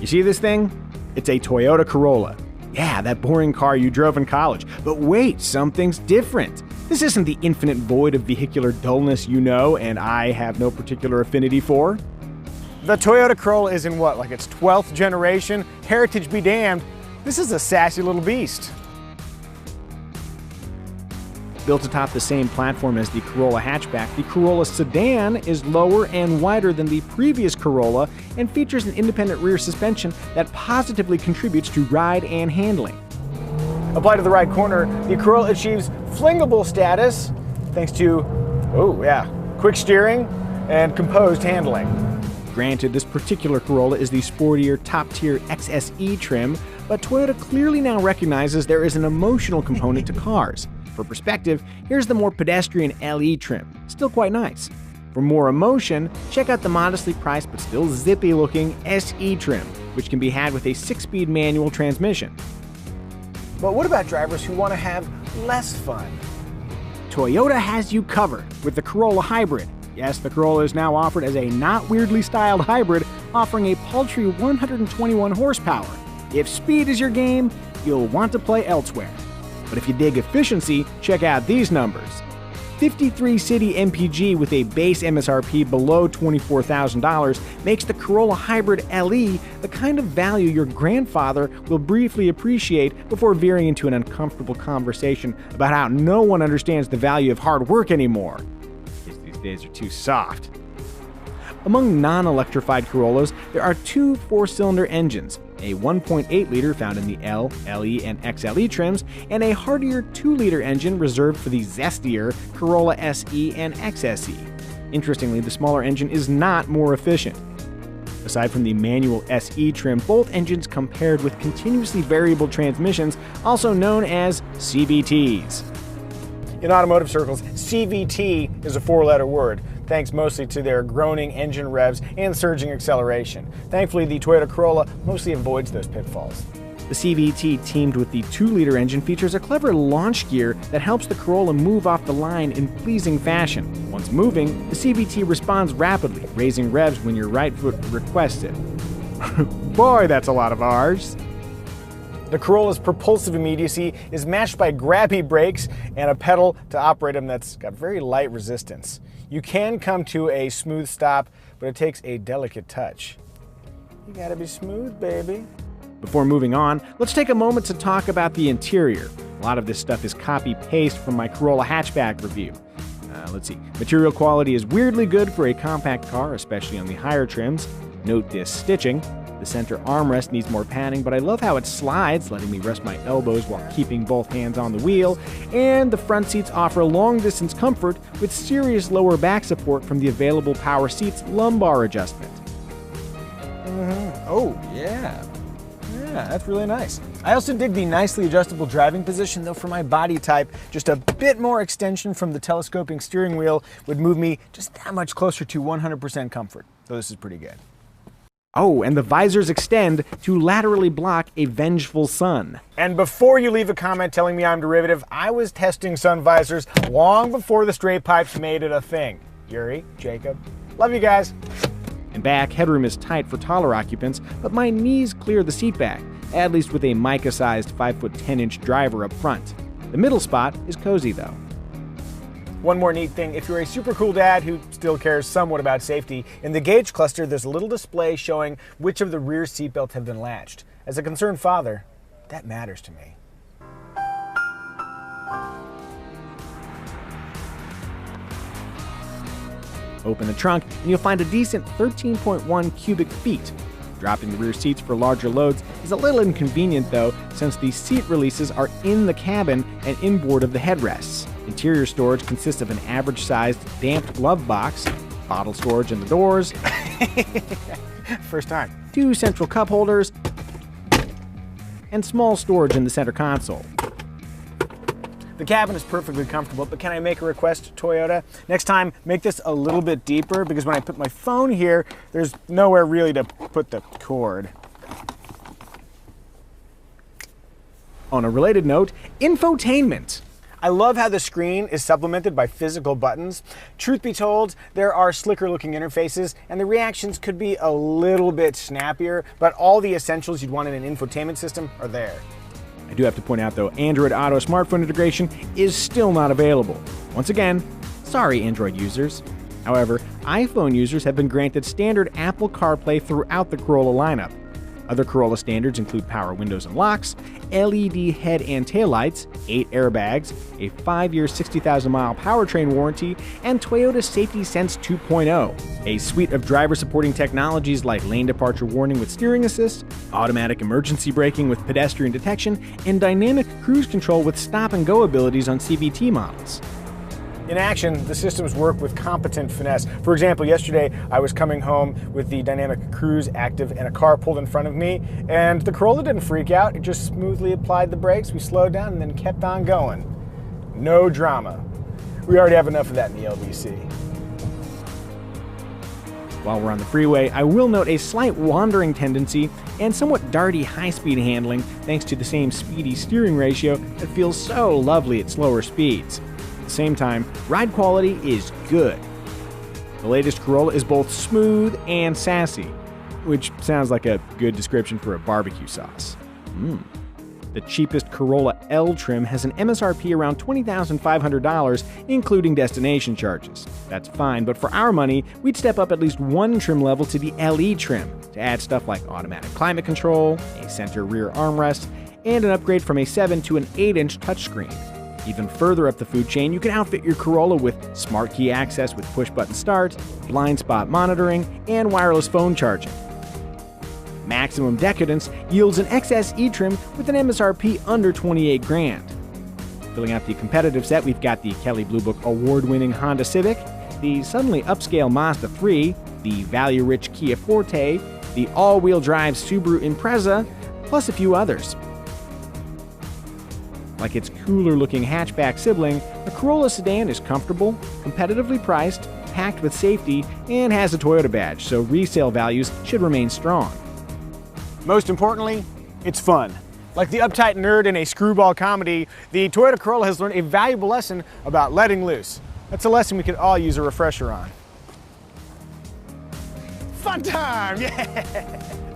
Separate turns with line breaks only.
You see this thing? It's a Toyota Corolla. Yeah, that boring car you drove in college. But wait, something's different. This isn't the infinite void of vehicular dullness you know and I have no particular affinity for.
The Toyota Corolla is in what, like its 12th generation? Heritage be damned. This is a sassy little beast.
Built atop the same platform as the Corolla hatchback, the Corolla sedan is lower and wider than the previous Corolla and features an independent rear suspension that positively contributes to ride and handling.
Applied to the right corner, the Corolla achieves flingable status thanks to, quick steering and composed handling.
Granted, this particular Corolla is the sportier, top-tier XSE trim, but Toyota clearly now recognizes there is an emotional component to cars. For perspective, here's the more pedestrian LE trim, still quite nice. For more emotion, check out the modestly priced but still zippy-looking SE trim, which can be had with a 6-speed manual transmission.
But what about drivers who want to have less fun?
Toyota has you covered with the Corolla Hybrid. Yes, the Corolla is now offered as a not weirdly styled hybrid, offering a paltry 121 horsepower. If speed is your game, you'll want to play elsewhere. But if you dig efficiency, check out these numbers. 53 city MPG with a base MSRP below $24,000 makes the Corolla Hybrid LE the kind of value your grandfather will briefly appreciate before veering into an uncomfortable conversation about how no one understands the value of hard work anymore. These days are too soft. Among non-electrified Corollas, there are two 4-cylinder engines, a 1.8-liter found in the L, LE, and XLE trims, and a heartier 2-liter engine reserved for the zestier Corolla SE and XSE. Interestingly, the smaller engine is not more efficient. Aside from the manual SE trim, both engines come paired with continuously variable transmissions, also known as CVTs.
In automotive circles, CVT is a 4-letter word, thanks mostly to their groaning engine revs and surging acceleration. Thankfully, the Toyota Corolla mostly avoids those pitfalls.
The CVT teamed with the 2-liter engine features a clever launch gear that helps the Corolla move off the line in pleasing fashion. Once moving, the CVT responds rapidly, raising revs when your right foot requests it. Boy, that's a lot of R's.
The Corolla's propulsive immediacy is matched by grabby brakes and a pedal to operate them that's got very light resistance. You can come to a smooth stop, but it takes a delicate touch. You gotta be smooth, baby.
Before moving on, let's take a moment to talk about the interior. A lot of this stuff is copy-paste from my Corolla hatchback review. Let's see. Material quality is weirdly good for a compact car, especially on the higher trims. Note this stitching. The center armrest needs more padding, but I love how it slides, letting me rest my elbows while keeping both hands on the wheel. And the front seats offer long-distance comfort with serious lower back support from the available power seats lumbar adjustment.
Oh, yeah. Yeah, that's really nice. I also dig the nicely adjustable driving position, though for my body type, just a bit more extension from the telescoping steering wheel would move me just that much closer to 100% comfort. So this is pretty good.
Oh, and the visors extend to laterally block a vengeful sun.
And before you leave a comment telling me I'm derivative, I was testing sun visors long before the straight pipes made it a thing. Yuri, Jacob, love you guys.
And back, headroom is tight for taller occupants, but my knees clear the seat back, at least with a Mica-sized 5'10" driver up front. The middle spot is cozy though.
One more neat thing, if you're a super cool dad who still cares somewhat about safety, in the gauge cluster there's a little display showing which of the rear seatbelts have been latched. As a concerned father, that matters to me.
Open the trunk and you'll find a decent 13.1 cubic feet. Dropping the rear seats for larger loads is a little inconvenient though, since the seat releases are in the cabin and inboard of the headrests. Interior storage consists of an average-sized damped glove box, bottle storage in the doors,
First time.
2 central cup holders, and small storage in the center console.
The cabin is perfectly comfortable, but can I make a request, Toyota? Next time, make this a little bit deeper, because when I put my phone here, there's nowhere really to put the cord.
On a related note, infotainment.
I love how the screen is supplemented by physical buttons. Truth be told, there are slicker looking interfaces and the reactions could be a little bit snappier, but all the essentials you'd want in an infotainment system are there.
I do have to point out though, Android Auto smartphone integration is still not available. Once again, sorry Android users. However, iPhone users have been granted standard Apple CarPlay throughout the Corolla lineup. Other Corolla standards include power windows and locks, LED head and tail lights, 8 airbags, a 5-year 60,000-mile powertrain warranty, and Toyota Safety Sense 2.0, a suite of driver-supporting technologies like lane departure warning with steering assist, automatic emergency braking with pedestrian detection, and dynamic cruise control with stop-and-go abilities on CVT models.
In action, the systems work with competent finesse. For example, yesterday I was coming home with the Dynamic Cruise active and a car pulled in front of me, and the Corolla didn't freak out. It just smoothly applied the brakes, we slowed down, and then kept on going. No drama. We already have enough of that in the LBC.
While we're on the freeway, I will note a slight wandering tendency and somewhat darty high-speed handling thanks to the same speedy steering ratio that feels so lovely at slower speeds. At the same time, ride quality is good. The latest Corolla is both smooth and sassy, which sounds like a good description for a barbecue sauce. The cheapest Corolla L trim has an MSRP around $20,500, including destination charges. That's fine, but for our money, we'd step up at least one trim level to the LE trim to add stuff like automatic climate control, a center rear armrest, and an upgrade from a 7 to an 8-inch touchscreen. Even further up the food chain, you can outfit your Corolla with smart key access with push-button start, blind spot monitoring, and wireless phone charging. Maximum Decadence yields an XS E-trim with an MSRP under $28,000. Filling out the competitive set, we've got the Kelley Blue Book award-winning Honda Civic, the suddenly upscale Mazda 3, the value-rich Kia Forte, the all-wheel drive Subaru Impreza, plus a few others. Like its cooler-looking hatchback sibling, the Corolla sedan is comfortable, competitively priced, packed with safety, and has a Toyota badge, so resale values should remain strong.
Most importantly, it's fun. Like the uptight nerd in a screwball comedy, the Toyota Corolla has learned a valuable lesson about letting loose. That's a lesson we could all use a refresher on. Fun time, yeah!